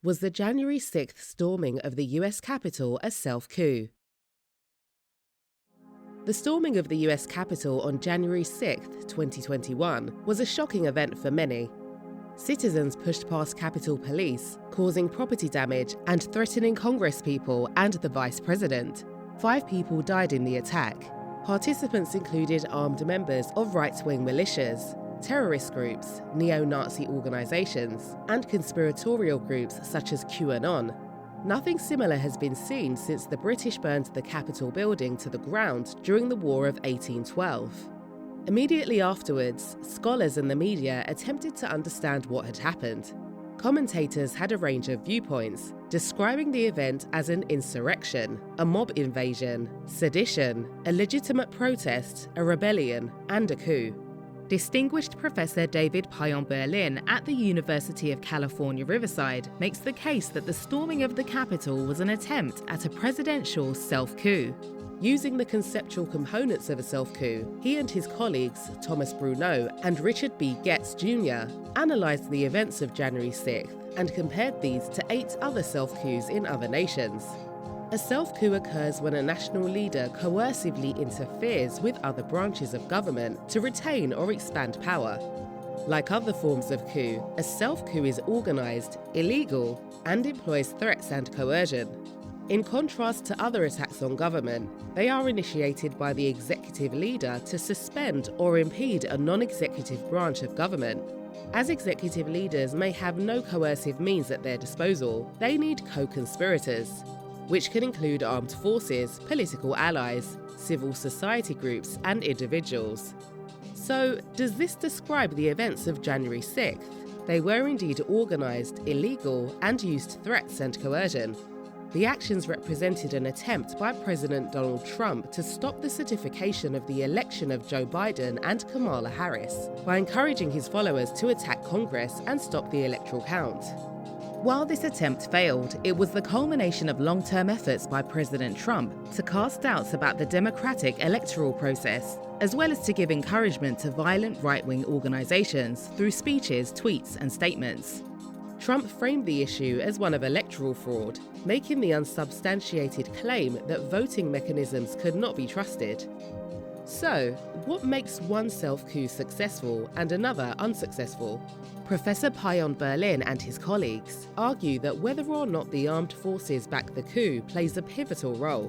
Was the January 6th storming of the US Capitol a self-coup? The storming of the US Capitol on January 6, 2021, was a shocking event for many. Citizens pushed past Capitol Police, causing property damage and threatening congresspeople and the Vice President. 5 people died in the attack. Participants included armed members of right-wing militias, terrorist groups, neo-Nazi organizations, and conspiratorial groups such as Q-Anon. Nothing similar has been seen since the British burned the Capitol building to the ground during the War of 1812. Immediately afterwards, scholars and the media attempted to understand what had happened. Commentators had a range of viewpoints, describing the event as an insurrection, a mob invasion, sedition, a legitimate protest, a rebellion, and a coup. Distinguished Professor David Payan-Berlin at the University of California, Riverside makes the case that the storming of the Capitol was an attempt at a presidential self-coup. Using the conceptual components of a self-coup, he and his colleagues, Thomas Bruneau and Richard B. Getz Jr., analysed the events of January 6th and compared these to 8 other self-coups in other nations. A self-coup occurs when a national leader coercively interferes with other branches of government to retain or expand power. Like other forms of coup, a self-coup is organised, illegal, and employs threats and coercion. In contrast to other attacks on government, they are initiated by the executive leader to suspend or impede a non-executive branch of government. As executive leaders may have no coercive means at their disposal, they need co-conspirators, which can include armed forces, political allies, civil society groups, and individuals. So, does this describe the events of January 6th? They were indeed organised, illegal, and used threats and coercion. The actions represented an attempt by President Donald Trump to stop the certification of the election of Joe Biden and Kamala Harris by encouraging his followers to attack Congress and stop the electoral count. While this attempt failed, it was the culmination of long-term efforts by President Trump to cast doubts about the democratic electoral process, as well as to give encouragement to violent right-wing organizations through speeches, tweets, and statements. Trump framed the issue as one of electoral fraud, making the unsubstantiated claim that voting mechanisms could not be trusted. So, what makes one self-coup successful and another unsuccessful? Professor Payan-Berlin and his colleagues argue that whether or not the armed forces back the coup plays a pivotal role.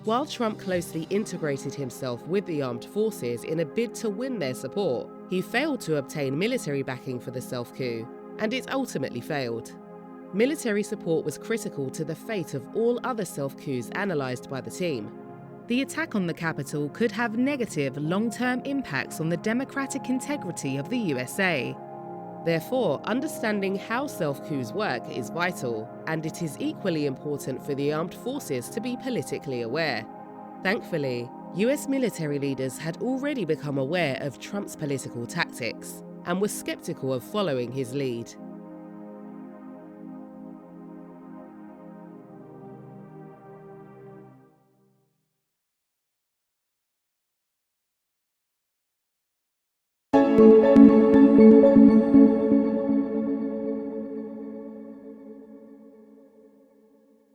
While Trump closely integrated himself with the armed forces in a bid to win their support, he failed to obtain military backing for the self-coup, and it ultimately failed. Military support was critical to the fate of all other self-coups analysed by the team. The attack on the Capitol could have negative long-term impacts on the democratic integrity of the USA. Therefore, understanding how self-coups work is vital, and it is equally important for the armed forces to be politically aware. Thankfully, US military leaders had already become aware of Trump's political tactics and were skeptical of following his lead.